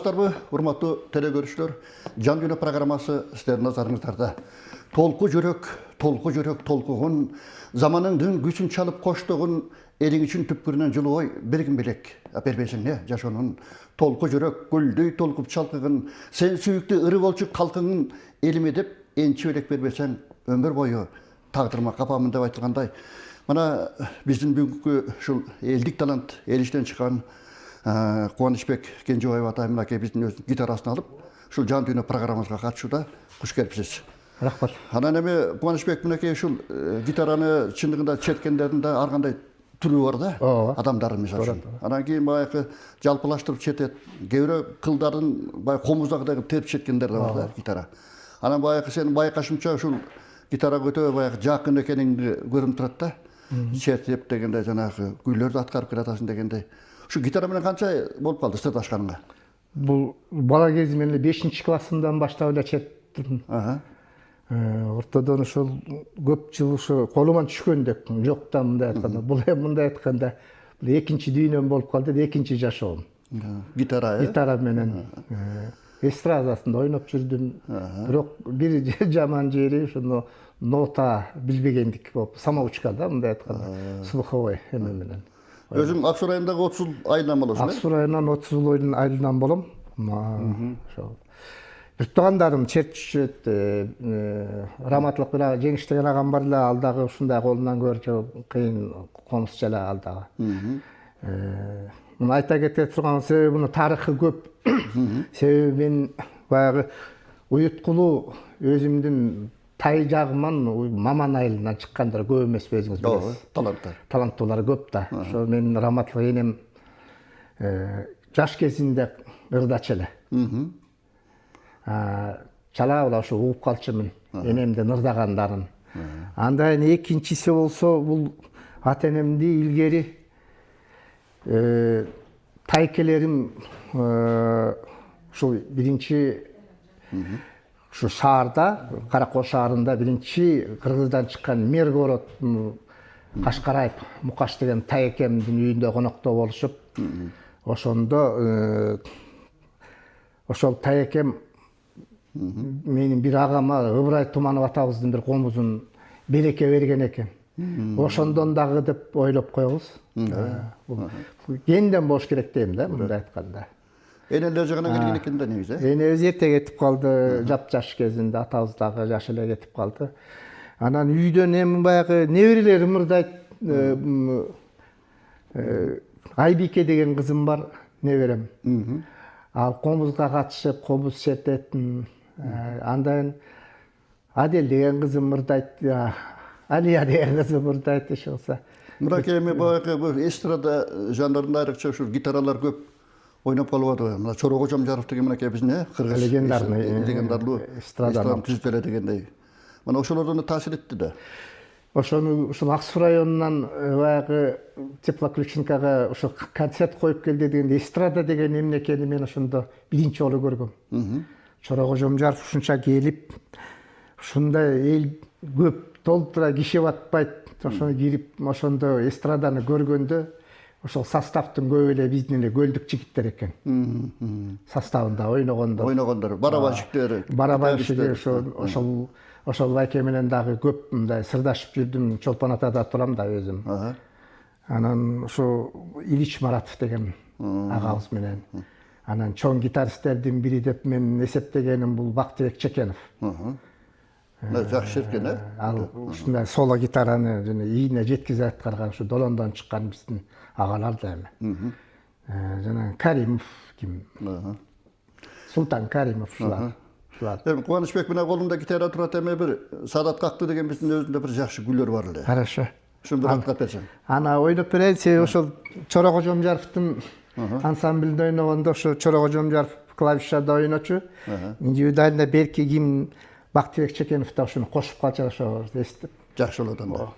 Саламатсыздарбы, урматтуу телекөрүүчүлөр. Жан дүйнө программасы сиздердин назарыңыздарда. Толку жүрөк, толкугун, заманыңдын күчүн чалып коштогун, элиң үчүн түпкүрүнөн жылуу ой бергин белек. Бербесиң не, жашоонун толку жүрөк, гүлдөй толкуп чалкыгын, сен сүйүктүү ыры болчу калкыңын элиме деп энчи белек бербесең, өмүр бою тагдырыма капамын деп айтылгандай. Мына биздин бүгүнкү ушул элдик талант, эл иштен чыккан Кубанычбек Кенжебаев атай мынакей биздин өзүнүн гитарасын алып, ушул жан дүйнө программабызга катышууда. Куш келипсиз. Рахмат. Анан эми Кубанычбек мынакей ушул гитараны чындыгында четкендердин да ар кандай түрү бар да, адамдардын мисалы үчүн. Анан кийин баягы жалпылаштырып четет, кээ бирөө кылдарын баягы комуздагыдай терип четкендер да бар да гитара. Анан баягы сенин байкашымча ушул гитарага өтө баягы жакын экениңди көрүнүп турат да. Чертеп дегенде жанагы күйлөрдү аткарып келатасың дегенде. Şu gitara менен канча болуп калды сырдашканыңа? Бул бала кезимден эле 5-классымдан баштап эле чертим. Ортодон ушул көп жыл ушу колуман түшкөндөк, жоктан мындай айтканда, бул эми мындай айтканда, бул экинчи дүйнөм болуп калды, экинчи жашоом. Гитара, Гитара менен эстрадасында ойноп жүрдүм. Бирок бир жаман жери ушуну нота билбегендик болуп, самоучка да мындай айтканда, слуховой эме менен. Өзүң Ак Суу районундагы 30 жыл айылынан болосуң, Ак Суу районунан 30 жыл айылынан болом. Ошол. Бир туугандарым чертишет, раматлык менен жеңиштеген агам бар эле, ал дагы ушундай колунан көрчү кыйын комуз эле ал дагы. Муну айта кете турган себеби мунун тарыхы көп. Себеби мен баягы уюткулуу өзүмдүн тай жагыман маман айылынан чыккандар көп эмеспи өзүңүз билесиз. Таланттуулар көп да. Ошо менин раматлык энем жаш кезинде ырдач эле. Чала ушу угуп калчумун энемдин ырдагандарын. Андан экинчиси болсо бул ата энемди илгери тайкелерим ушул биринчи şu шаарда, Каракол шаарында биринчи Кыргыздан чыккан Мергород Кашкараев Мукаш деген тайекемдин үйүндө конокто болушуп, ошондо ошол тайекем менин бир агама Ыбырай Туманов атабыздын бир комузун белекке берген экен. Ошондон дагы деп ойлоп коебуз. Кенден болуш керек дейм да, мындай айтканда. Энелер жагынан келген экен да негизи. Энебиз эрте кетип калды, жап-жаш кезинде, атабыз дагы жаш эле кетип калды. Анан үйдөн эми баягы неберелерим ырдайт. Айбике деген кызым бар, неберем. Ал комузга катышып, комуз чертет. Андан Адель деген кызым ырдайт, Алия деген кызым ырдайт ошолса. Мынакей эми баягы эстрада жанрында айрыкча ушул гитаралар көп ойноп калып атат. Мына Чоро Кожомжаров деген мынакей биздин кыргыз легендарлуу эстраданын түзүлө дегендей. Мына ошолордон таасир этти да. Ошону ушул Ак Суу районунан баягы Теплоключенкага ошо концерт коюп келди дегенде эстрада деген эмне экенин мен ошондо биринчи жолу көргөм. Чоро Кожомжаров ушунча келип, ушундай эл көп толтура киши батпайт, ошону кирип, ошондо эстраданы көргөндө ошол составдын көбү эле биздин эле көлдүк жигиттер экен. Составында ойногондор, барабанщиктер, ошол байке менен дагы көп мындай сырдашып жүрдүм. Чолпон атада турам да өзүм. Анан ошо Ильич Маратов деген агабыз менен. Анан чоң гитаристтердин бири деп мен эсептегеним бул Бактыбек Чекенов. Жакшы эркен, э? Ал ушундай соло гитараны жана ийине жеткизе аткарган ушу Долондон чыккан биздин агалар да эми. Жана Каримов ким? Султан Каримов ушулар. Эми Кубанычбек менен колунда гитара турат, эми бир Саадат Какты деген биздин өзүндө бир жакшы күйлөр бар эле. Хорошо. Ушуну бир аткарып берсең. Ана ойноп берейин, себеби ошол Чоро Кожомжаровдун ансамблинде ойногондо ошо Чоро Кожомжаров клавишада ойночу. Индивидуально берки ким Бактыбек Чекенов да ушуну кошуп калчу, ошо эстеп. Жакшы болот анда.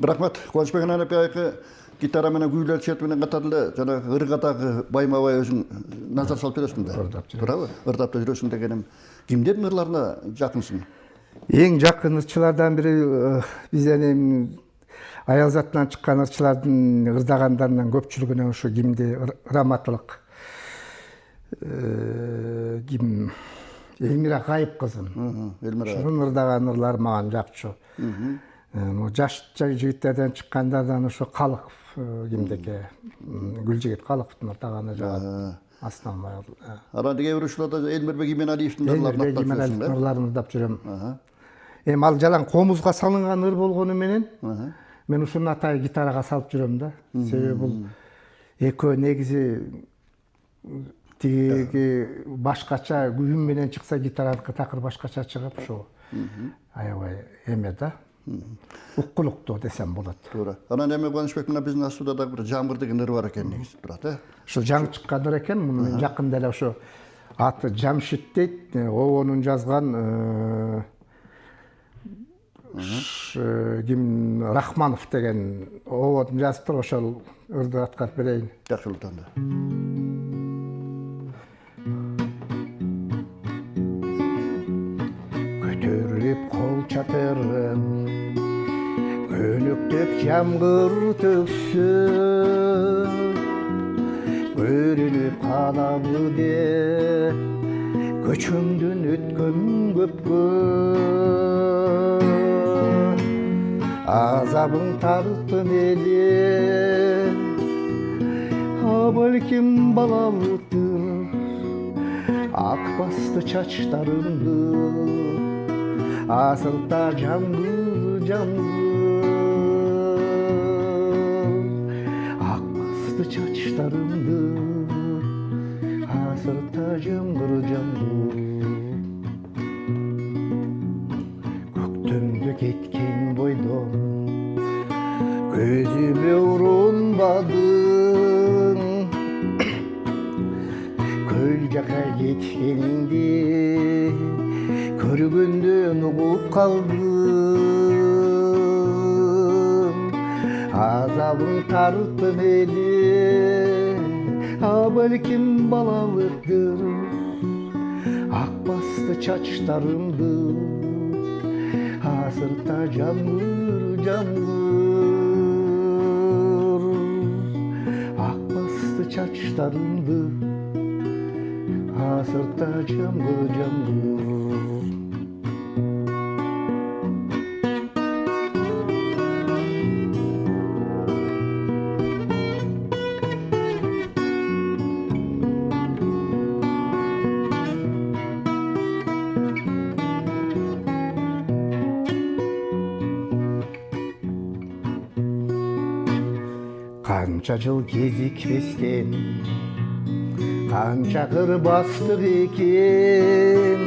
Рахмат. Қуанышбек Анапайқы гитара менен күйлер чет менен катары жанагы ыргатагы байма-бай өзүң назар салып бересиң да. Туурабы? Ырдап да жүрөсүң дегеним. Кимдердин ырларына жакынсың? Ең жақын ырчылардан бири бизден эми аял затынан чыккан ырчылардын ырдагандарынан көпчүлүгүнө ушу кимди раматылык ким Элмира Кайып кызым. Ушунун ырдаган ырлары мага жакчу. Жаш жигиттерден чыккандардан ушу Калыков кимдеке Гүлжигит Калыковдун ырдаганы жагат. Основной. Ара деге урушуларда Элмирбек Именалиевдин ырларын ырдап жүрөм. Эми ал жалаң комузга салынган ыр болгону менен мен ушуну атай гитарага салып жүрөм да. Себеби бул экөө негизи тиги башкача күйүм менен чыкса гитараныкы такыр башкача чыгып ушу аябай эме да. Уккулуктуу десем болот. Туура. Анан эми Кубанычбек мына биздин студияда бир Жамгыр деген ыр бар экен негизи турат, Ушу жаңы чыккан ыр экен, муну мен жакында эле ушу аты Жамшит дейт, обонун жазган ким Рахманов деген обонун жазыптыр, ошол ырды аткарып берейин. Жакшы ултанды. Көтөрүлүп кол чатырым, өнүктөп жамгыр төксө, көрүнүп калабы деп көчөмдөн өткөн көпкө, азабың тарттым эле, балким балалыктыр, ак басты чачтарымды, асылта жамгыр ак басты чачтарымды, асылта жамгыр көктөмдө кеткен бойдон көзүмө урунбадың, көл жака кеткениңди көргөндөн угуп калдым, азабың тарттым эле, балким балалыктыр, ак басты чачтарымды, асырта жамгыр ак басты чачтарымды, асырта жамгыр Канча жыл кезикпестен, канча кыр бастык экен,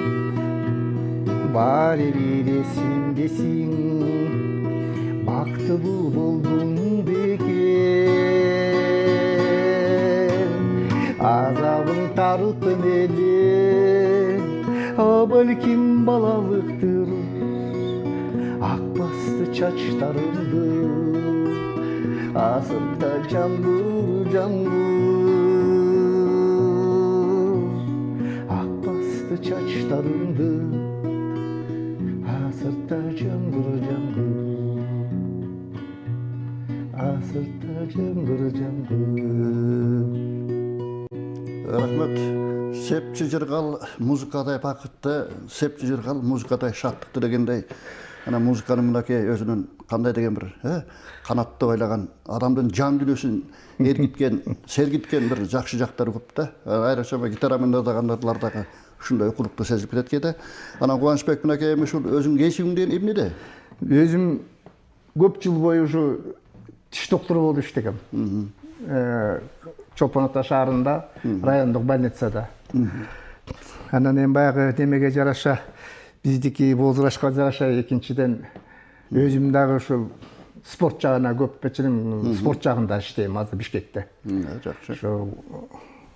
баары бир эсимдесиң, бактылуу болдуң бекен, азабың тарттым эле, балким балалыктыр, ак басты чачтарымды, асырта жамгыр ак басты чачтарымды, асырта жамгыр асырта жамгыр Рахмат. Сепчи жыргал музыкадай бакытты, сепчи жыргал музыкадай шаттыкты дегендей. Ана музыканын мынакей өзүнүн кандай деген бир канатты байлаган, адамдын жан дүнөсүн эргиткен, сергиткен бир жакшы жактары көп да. Айрыкча гитара менен ырдаганлардагы ушундай укулукту сезип кетет экен. Анан Кубанычбек мынакей ушул өзүң кесибиңден эмнеде? Өзүм көп жыл бою ушу тиш доктору болуп иштегем. Чолпон Ата шаарында, райондук больницада. Анан эми баягы немеге жараша, биздики возрашка жараша, экинчиден өзүм дагы ушул спорт жагына көп бечилим, спорт жагында иштейм азыр Бишкекте. Жакшы. Ошо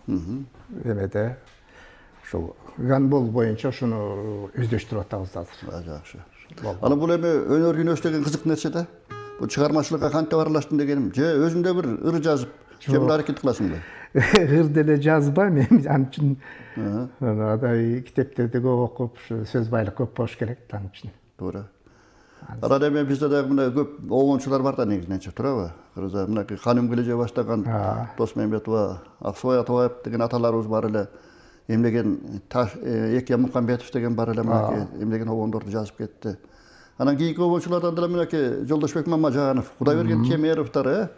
эмеде ошол гандбол боюнча ушуну өздөштүрүп атабыз азыр. Жакшы. Аны бул эми өнөр күнөөс деген кызык нерсе да. Bu çıkarmaçılıkka kantep aralаштың дегеним, же өзүңдө бир ыр жазып, же бир аракет кыласың да. Ыр деле жазбайм эми, ал үчүн адай китептерди көп окуп, сөз байлык көп болуш керек да ал үчүн. Туура. Арада эми бизде да мына көп обончулар бар да негизинен, туурабы? Кыргызда мынакей Ханым Кележе баштаган Досмамбетова, Аксубай Атабаев деген аталарыбыз бар эле. Эмлеген Эке Мукамбетов деген бар эле, мынакей эмлеген обондорду жазып кетти. Анан кийинки обончулардан деле мынакей Жолдошбек Мамажанов, Кудайберген Темеровдор,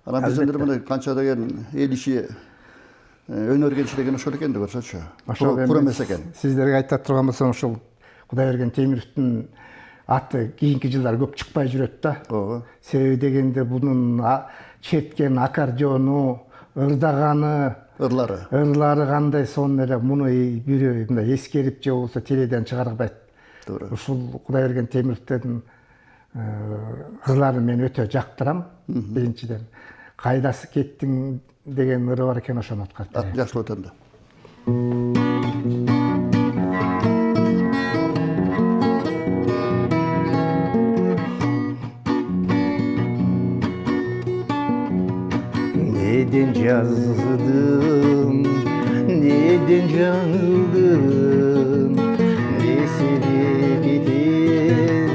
анан бизден деле мына канча деген эл иши өнөргенчи деген ошол экен деп көрсөчү. Ошол Кур эмес экен. Сиздерге айта турган болсом, ошол Кудайберген Темировдун аты кийинки жылдары көп чыкпай жүрөт да. Ооба. Себеби дегенде бунун четкен аккордеону, ырдаганы, ырлары кандай сонун эле, муну бирөө мындай эскерип же болбосо теледен чыгарбайт. Туура. Ушул Кудайберген Темировдун ырларын мен өтө жактырам. Биринчиден, кайдасы кеттиң деген ыры бар экен, ошону аткарып берем. Жакшы өтөндү. Neden yazdım, neden жаңылдым, ne sebepten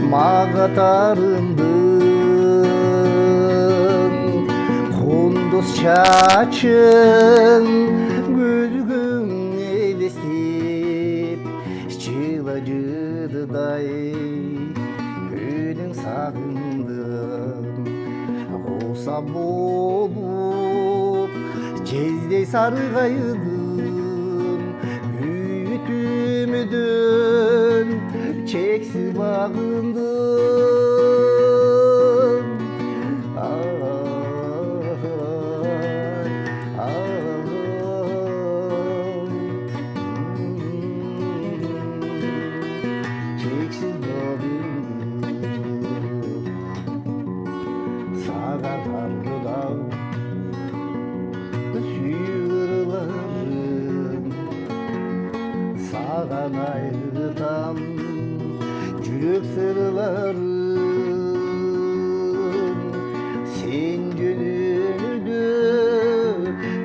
mağa tarındım. Kunduz çaçın gözgüm elestip, çılacıdıday önün sağındım. Olsa bolup cezdey sargaydım, ümidimden çeksiz bağındım. Çeksiz bağındım. Sağa dargıdan suyurlarım, sağan ayrıdan cürük sırlarım. Sen gönlümde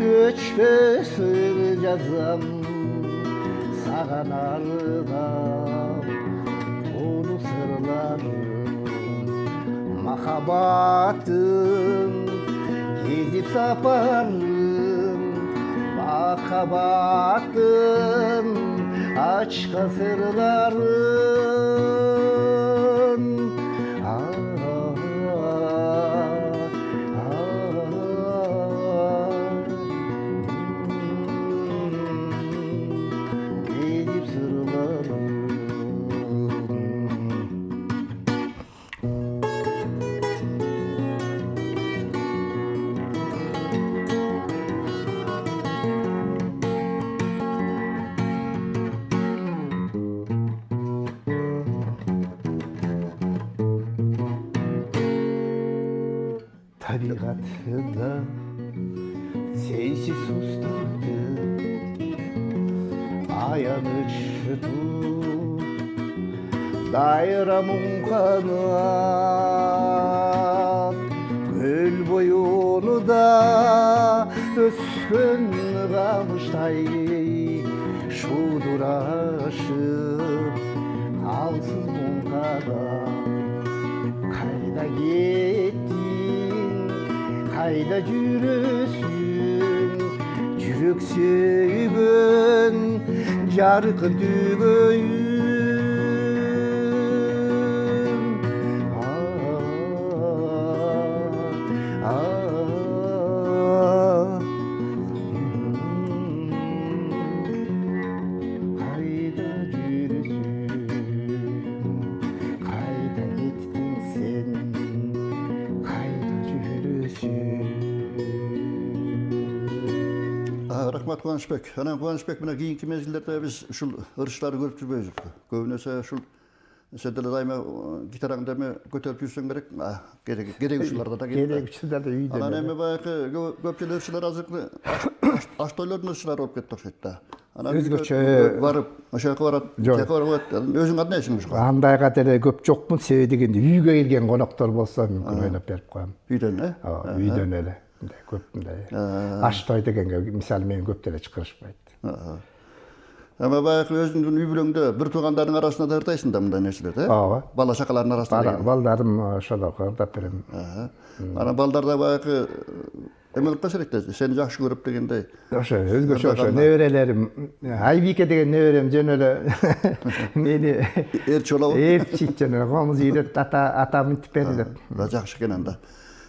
göçme sır yazam, sağan arıdan onu sırlarım. Mahabatın gezip saparım, mahabatın aşka sırların. Gezip sırların. Tabiatında sensiz susturdu, ayanıştı dairamın kanat. Göl boyunu da öskün kamıştay şuduraşıp kalsın munkada. Kayda gittin, kayda жүрөсүң, жүрөк сөйгөн жаркын түгөйүм. Kayda жүрөсүң, kayda gittin sen, kayda жүрөсүң. Рахмат Кубанычбек. Анан Кубанычбек мына кийинки мезгилдерде биз ушул ырыштарды көрүп жүрбөйбүзбү? Көбүнесе ушул сен деле дайыма гитараңды эми көтөрүп жүрсөң керек. Керек ушуларда да керек. Керек ушуларда үйдө. Анан эми баягы көпчүлүк ырчылар азыркы аш тойлордун ырчылары болуп кетти окшойт да. Өзгөчө барып, ошоко барат, тияка барат. Өзүң кандай ишиңиз бар? Андайга деле көп жокмун, себеби дегенде үйгө келген коноктор болсо мүмкүн ойноп берип коем. Үйдөн, Ооба, үйдөн эле. Мындай көп мындай. Аш той дегенге мисалы менен көп деле чакырышпайт. Ama баягы өзүңдүн үй бүлөңдө бир туугандарың арасында да ыртайсың да мындай нерселерди, Ооба. Бала чакалардын арасында. Балдарым ошолорго ырдап берем. Анан балдар да баягы эмелеп калса элек да, сени жакшы көрүп дегендей. Ошо өзгөчө ошо неберелерим, Айбике деген неберем жөн эле мени Эрчи болобу? ээрчийт жөн эле комуз үйрөт, ата мынтип бери деп. Да жакшы экен анда.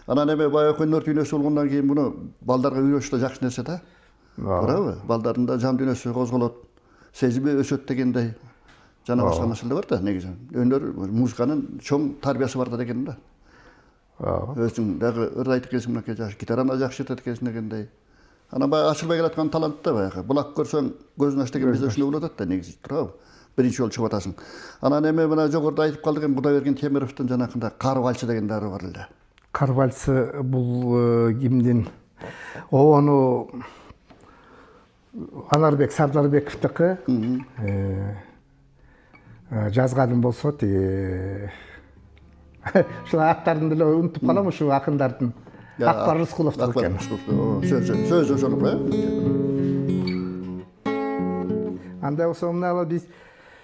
Анан эме баягы өнөр дүйнөсү болгондон кийин буну балдарга үйрөтүш да жакшы нерсе да. Туурабы? Балдардын да жан дүйнөсү козголот, сезими өсөт дегендей. Жана башка маселе бар да негизи. Өнөр музыканын чоң тарбиясы бар да деген да. Өзүң дагы ырдайт экенсиң мынакей жакшы, гитараны жакшы чертет экенсиң дегендей. Анан баягы ачылбай келаткан талант да баягы. Булак көрсөң көзүн ач деген бизде ушуну болуп атат да негизи, туурабы? Биринчи жолу чыгып атасың. Анан эме мына жогоруда айтып калдык эми Кудайберген Темировдун жанакындай Кар вальсы деген дары бар эле. Кар вальсы бул кимдин? Ону Анарбек Сардарбековдуку. Жазганым болсо тиги ушул аттарын деле унутуп калам, ушу акындардын. Акбар Рыскуловдук экен. Сөз ошону Анда болсо мына биз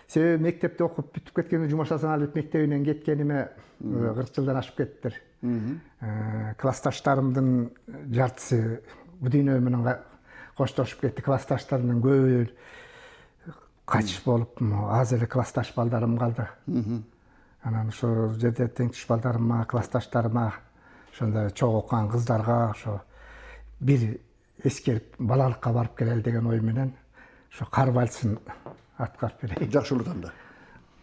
себеби мектепте окуп бүтүп кеткен Жумаш Асан Алиев мектебинен кеткениме 40 жылдан ашып кеттир. Классташтарымдын жартысы бу дүйнө менен коштошуп кетти. Классташтарымдын көбү качып болуп, аз эле классташ балдарым калды. Анан ошо жерде теңтиш балдарыма, классташтарыма, ошондой чогуу окуган кыздарга ошо бир эскерип балалыкка барып келели деген ой менен ошо Кар вальсын аткарып берейин. Жакшы болот анда.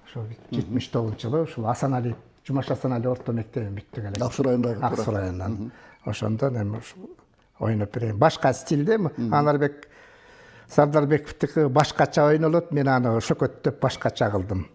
Ошо 79-жылы ушул Асан Алиев, Жумаш Асан Алиев орто мектебин бүттүк эле. Аксу районундагы. Аксу районунан. Ошондон эми ойноп берейин. Башка стилде Анарбек Сардарбековдуку башкача ойнолот, мен аны шөкөттөп башкача кылдым.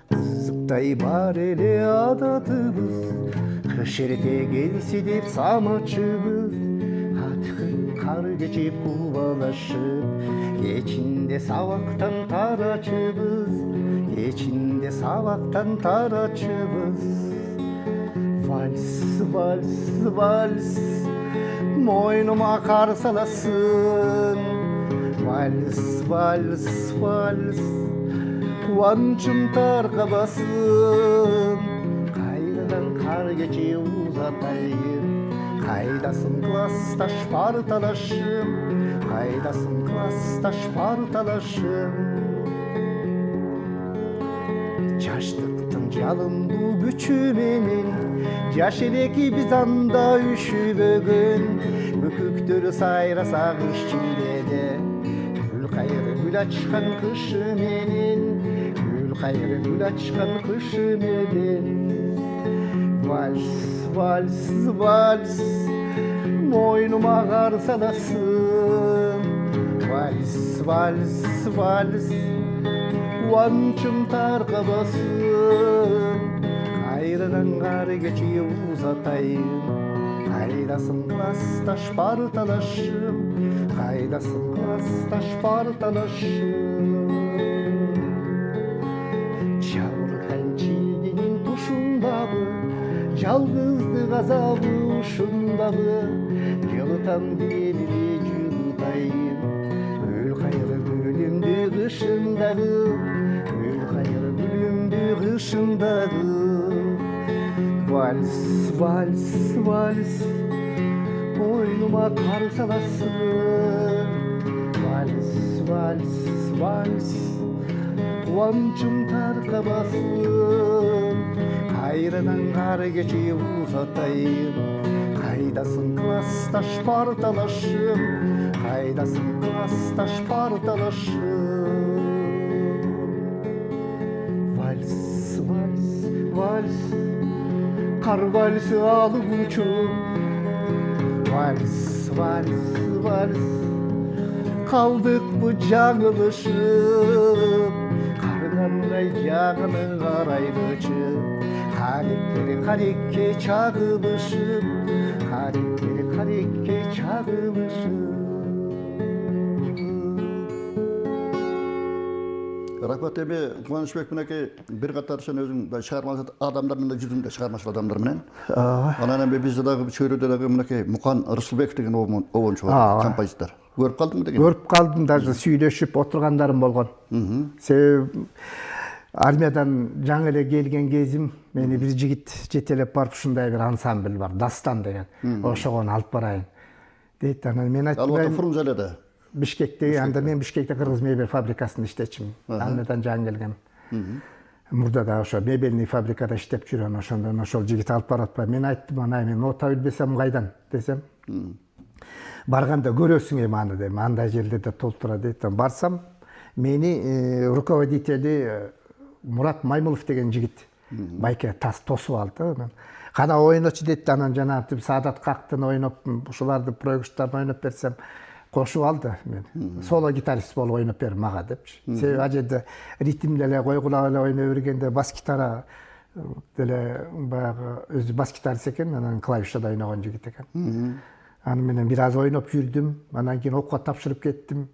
Кызыктай бар эле адатыбыз, кыш эрте келси деп самачыбыз, кар кечип кубалашып, кечинде сабактан тарачыбыз, кечинде сабактан тарачыбыз. Вальс, вальс, вальс, мойнума кар саласың. Вальс, вальс, вальс, кубанычым таркабасын. Кайрадан кар кечип узатайын, кайдасың классташ парталашым, кайдасың классташ парталашым. Жаштыктын жалындуу күчү менен жаш элеки биз анда үшүбөгөн, бүкүктөр сайраса кыш чилдеде, гүл кайры гүл ачкан кышы менен, гүл кайры гүл ачкан кышы менен. Вальс, вальс, вальс, мойнума кар саласың. Вальс, вальс, вальс, кубанычым таркабасын. Кайрадан кар кечип узатайын, кайдасың классташ парталашым, кайдасың классташ парталашым. Жабыркайын чийдинин тушундабы, жалгыздык азабы ушундабы, жылытам дебири жылытайын. Гүл кайры гүлүмдү кышындагы, гүл кайры гүлүмдү кышындагы. Вальс, вальс, вальс, мойнума кар саласың. Вальс, вальс, вальс, кубанычым таркабасын. Кайрадан кар кечип узатайын, Kaydasın klastaş partalaşım, kaydasın klastaş partalaşım. Vals, vals, vals, kar valsi alıp uçup. Vals, vals, vals, kaldık bu жаңылышып. Kargандай yağının karaylıçı, karekleri karekke çağılışıp. Karekleri karekke çağılışıp. Рахмат эми Кубанычбек мынакей бир катар сен өзүң чыгармачыл адамдар менен жүзүңдө чыгармачыл адамдар менен. Анан эми бизде дагы чөйрөдө дагы мынакей Мукан Рысылбеков деген обончу бар, композитор. Көрүп калдыңбы деген? Көрүп калдым, даже сүйлөшүп отургандарым болгон. Себеби армиядан жаңы эле келген кезим мени бир жигит жетелеп барып ушундай бир ансамбль бар, Дастан деген. Ошогону алып барайын дейт. Анан мен айттым, Ал Фрунзеледе. Бишкекте, анда мен Бишкекте кыргыз мебель фабрикасында иштечимин. Армиядан жаңы келгем. Мурда да ошо мебельный фабрикада иштеп жүрөм, ошондон ошол жигит алып баратпайбы. Мен айттым, анай мен нота билбесем кайдан десем. Барганда көрөсүң эми аны дейм, андай жерлерде толтура дейт. Барсам, мени руководители Мурат Маймылов деген жигит байке тосуп алды. Кана ойночу дейт, анан жанагы Саадат Кактын ойноп, ушуларды проекттарды ойноп берсем, кошуп алды мен. Соло гитарист болуп ойноп бер мага депчи. Себеби ал жерде ритм деле койгулап эле ойной бергенде бас гитара деле баягы өзү бас гитарист экен, анан клавишада ойногон жигит экен. Аны менен бир аз ойноп жүрдүм, анан кийин окууга тапшырып кеттим.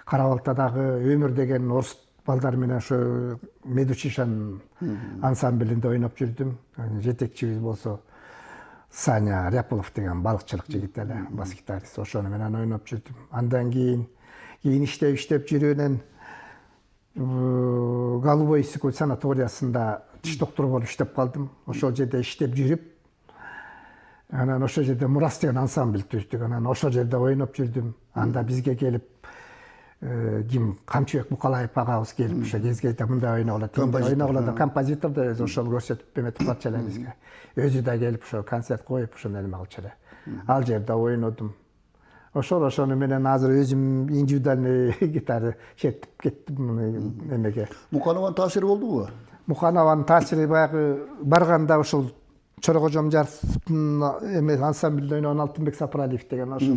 Карабалтадагы Өмүр деген орус балдар менен ошо Медучишан ансамблинде ойноп жүрдүм. Жетекчибиз болсо Саня Ряпулов деген балыкчылык жигит эле, бас гитарист, ошону менен ойноп жүрдүм. Андан кийин иштеп жүрүнөн Голубой Иссык санаториясында тиш доктору болуп иштеп калдым. Ошол жерде иштеп жүрүп, анан ошол жерде Мурас деген ансамбль түздүк. Анан ошол жерде ойноп жүрдүм. Анда бизге келип ким Камчыбек Мукалаев агабыз келип ошо кезгейде мындай ойногула, ойногула, композитор да өзү ошол көрсөтүп эметип калчу эле бизге. Өзү да келип ошо концерт коюп ошону эме кылчу эле. Ал жерде ойнодум. Ошону менен азыр өзүм индивидуальный гитара чертип кеттим эмеге. Муканованын таасири болдубу? Муканованын таасири баягы барганда ошол Чорокожо Жаровдун эме ансамблде ойногон Алтынбек Сапаралиев деген ошол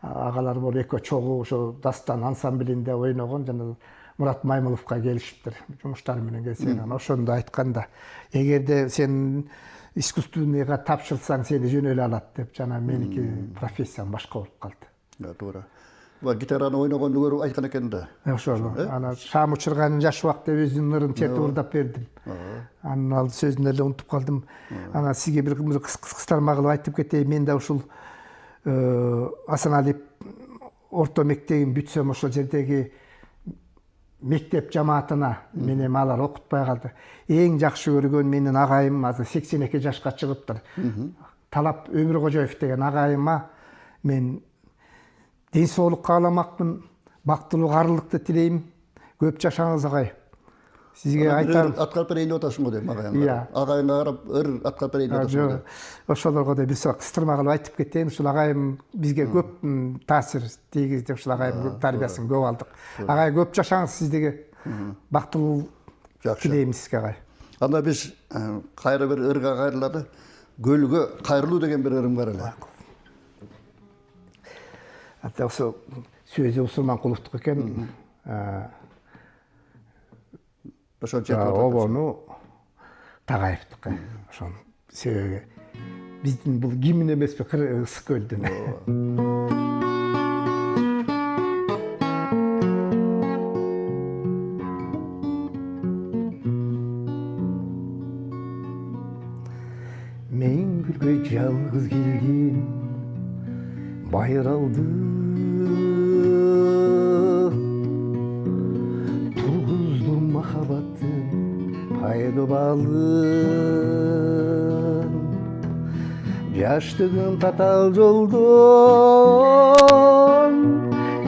агалар болуп экөө чогуу ошо Дастан ансамблинде ойногон, жана Мурат Маймыловго келишиптир жумуштары менен келсе. Ошондо айтканда, эгерде сен искусственныйга тапшырсаң сени жөн эле алат деп, жана меники профессиям башка болуп калды. Туура. Гитараны ойногонду көрүп айткан экен да. Ошол. Анан Шам учурганын жаш убакта өзүнүн ырын чертип ырдап бердим. Анын ал сөзүн эле унутуп калдым. Анан сизге бир кыстарма кылып айтып кетейин, мен да ушул Асаналиев орто мектебин бүтсөм ошол жердеги мектеп жамаатына мени алар окутпай калды. Эң жакшы көргөн менин агайым азыр 82 жашка чыгыптыр. Талап Өмүркожоев деген агайыма мен ден соолук кааламакмын, бактылуу карылыкты тилейм. Көп жашаңыз агай. Сизге айтам. Аткарып берейин деп атасың го дейм агайыңга. Агайыңга карап аткарып берейин деп атасың го. Ошолорго да бир кыстырма кылып айтып кетейин. Ушул агайым бизге көп таасир тийгизди. Ушул агайым тарбиясын көп алдык. Агай көп жашаңыз, сиздерге бактылуу тилейм сизге агай. Анда биз кайра бир ырга кайрылады. Гөлгө кайрылуу деген бир ырым бар эле. Ата ошо сөзү Усурманкуловдук экен. Обону Тагаевдики. Ошон себеби биздин бул гимн эмеспи, Ысык көлдүн. Мен гүлгө жалгыз келдим, байралды тургуздум махабаттын пайда балын. Жаштыгым татал жолдон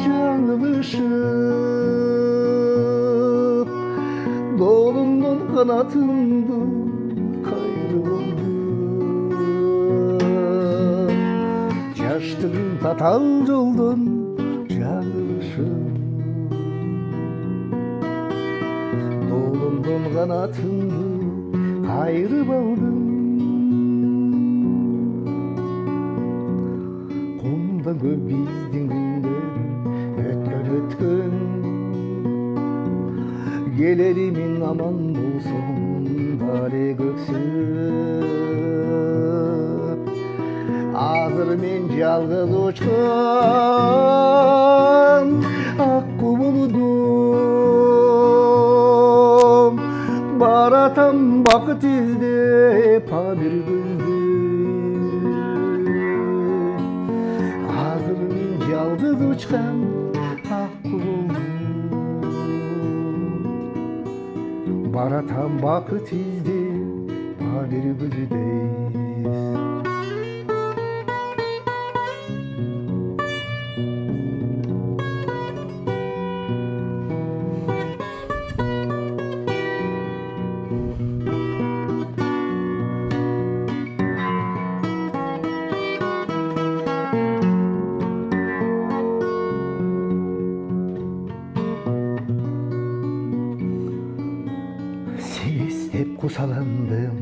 жаңылышып, долумдун канатымды кайрып алды. Kaçtım tatal yoldan yanılışım. Dolumdan kanatımdı ayırıp aldım. Kolumdan köp bizdin günler ötkün. Gelerimin aman bolsun bari göksüp. Azır men жалгыз uçkan akku buludum. Baratam bakıt izlep bir güldü. Azır men жалгыз uçkan akku buludum. Baratam bakıt izlep bir güldü. Hep kusalandım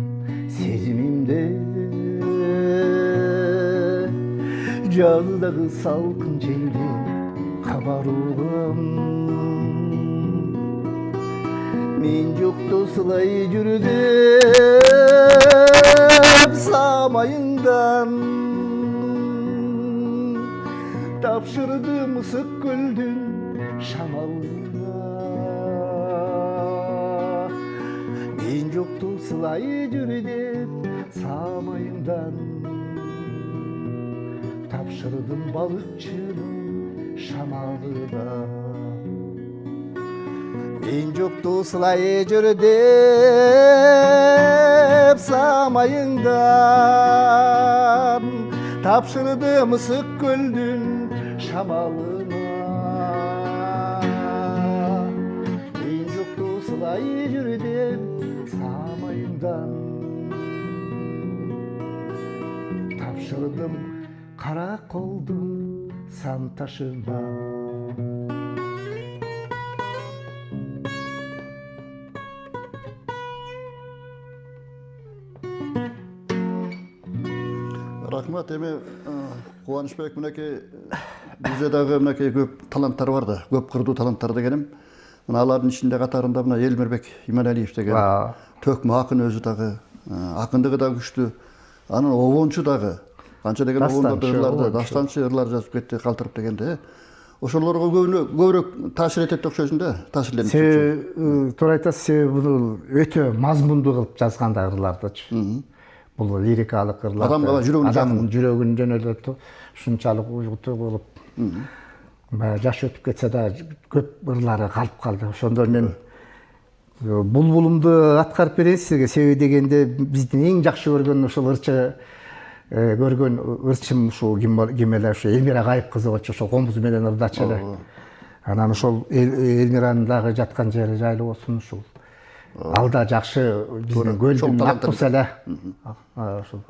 sezimimde. Cazıдағы салқын желден хабарығым. Мен жоқты сылай жүрдім самайыңдан. Тапшырдым ысық көлдің шамалына. Мен жоқты сылай жүрдім самайыңдан. Тапшырдым балықшының шамалына. Мен жоқты сылай жүрдім самайыңдан. Тапшырдым ысық көлдің шамалына. Мен жоқты сылай жүрдім самайыңдан. Тапшырдым қарақолдың сан ташына. Рахмат, эми Кубанычбек, мынакей бизде дагы мынакей көп таланттар барды, көп кырдуу таланттар дегеним. Мына алардын ичинде катарында мына Элмирбек Иманалиев деген төкмө акын өзү дагы, акындыгы да күчтүү. Анын обончу дагы канча деген обондорду ырларды, дастанчы ырлар жазып кетти, калтырып дегенде. Ошолорго көбүрөөк таасир этет деп окшойсуң да, таасирленип. Туура айтасыз, бул өтө мазмундуу кылып жазган да ырлардычы. Бул лирикалык ырлар. Адамдын жүрөгүн жөн эле ушунчалык уйгутуу болуп, жаш өтүп кетсе да көп ырлары калып калды. Ошондо мен булбулумду аткарып берейин сизге. Себеби дегенде биздин эң жакшы көргөн ушул көргөн ырчым ушул ким эле ушу Элмира Кайып кызы болчу, ошол комуз менен ырдачу эле. Анан ошол Элмиранын дагы жаткан жери жайлуу болсун ушул. Алда жакшы биздин көлдүн аккусы эле. Ошол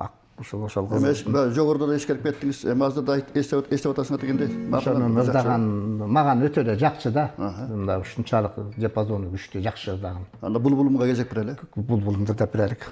кыз. Жогоруда да эскерип кеттиңиз, эми азыр да эстеп атасыңар дегенде. Ошонун ырдаган мага өтө эле жакчы да. Мында ушунчалык диапазону күчтүү, жакшы ырдаган. Анда булбулумга келсек берели. Булбулумду деп берелик.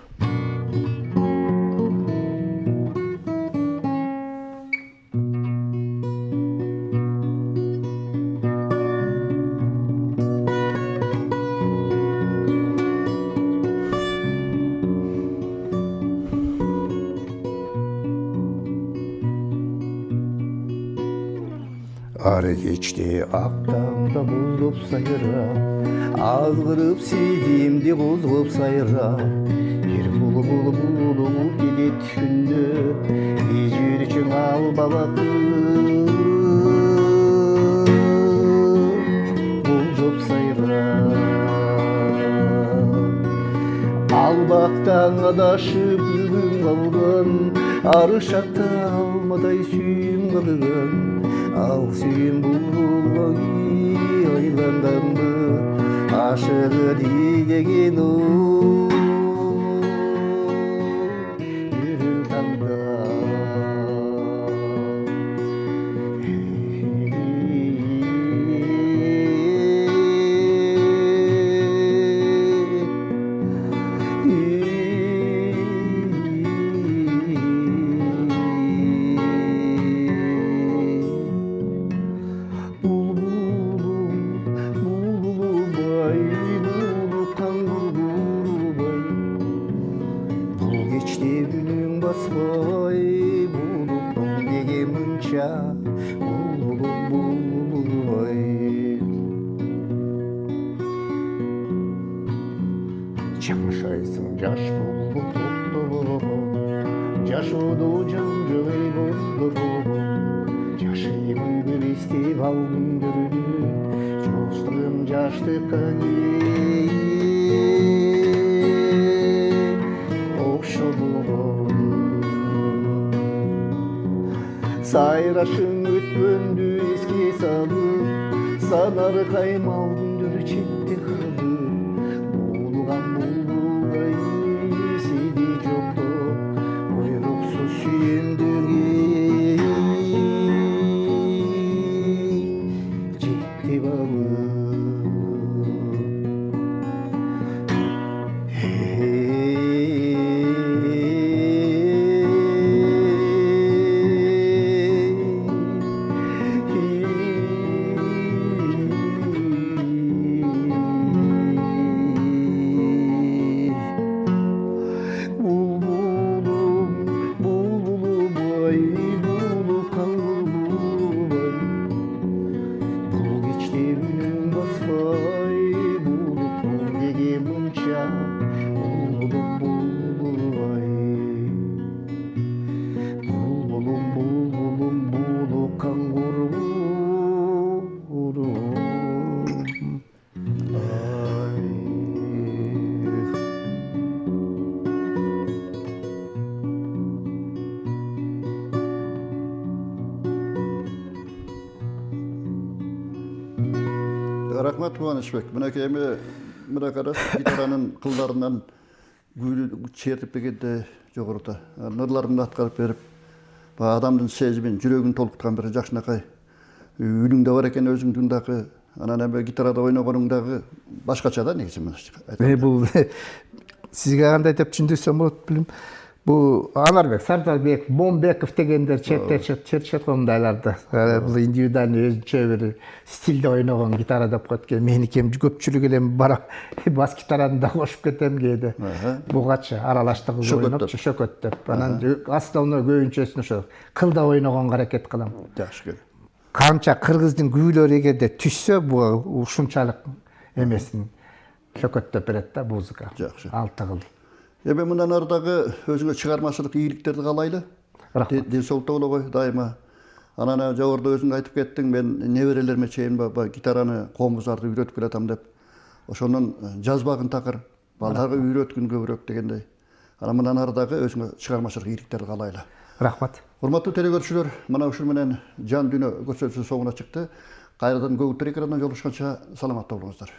Ары кечте актамда буздуп сайрап, азгырып сезимди козгоп сайрап, бир булуп кетет күндө, ижирчиң ал балакым, болжоп сайрап. Ал бактан адашып бүгүн калган, ары шакта алмадай сүйүм калган. Ал сүйүм булбулгой ойланганды, ашыгы деген жүрүм таңда. баспай бұлбұлым деген мұнша бұлбұлым Жаңшайсың жаш бұлбұл жашуды жан жылай бұлбұл жашаймын бір естеп ал күндерді жостығым жаштыққа оқшылығым сайрашың өткенді еске салып санар қаймал күндер четте қалып болған бұлбұлдай седе жоқтық бұйрықсыз сүйендіге жетті балып Рахмат Қуанышбек. Мінекей мына қарас гитараның қылдарынан чертіп дегенде жоғырды. Нұрларын атқарып беріп, адамдың сезімін, жүрегін толқытқан бір жақшынақай үйіңде бар екен өзіңдіңдағы, анан гитарада ойнағаныңдағы башқача да негізі мен бұл сізге қандай деп түсіндірсем болады білем. Бұл Анарбек, Сардарбек, Бомбеков дегендер четкондайларды. Бұл индивидуальный өзінше бір стильде ойнаған гитара деп қойып менікем көпчілік елем бара бас гитараны да қошып кетем кейді. Бұғатшы аралаштығы ойнап шөкөттеп. Анан основной көйінчесін қылда ойнаған қарекет қылам. Жақсы. Қанша қырғыздың күйлері егерде түшсе, бұл ушунчалық емесін шөкөттеп береді да музыка. Жақсы. Алты қыл. Мындан ардағы өзіңе шығармашылық иеліктерді қалайлы. Денсаулықта бола ғой дайыма. Ананы жауырда өзің айтып кеттің, мен неберелеріме шейін гитараны қомыздарды үйретіп келатам деп. Ошонун жазбағын тақыр, балдарға үйреткін көбірек дегендей. Мындан ардағы өзіңе шығармашылық иеліктерді қалайлы. Рахмат. Урматтуу телекөрүүчүлөр, мына ушул менен жан дүйнө көрсөтүүсү соңуна чыкты. Кайрадан көгүттөр экрандан жолугушканча саламатта болуңуздар.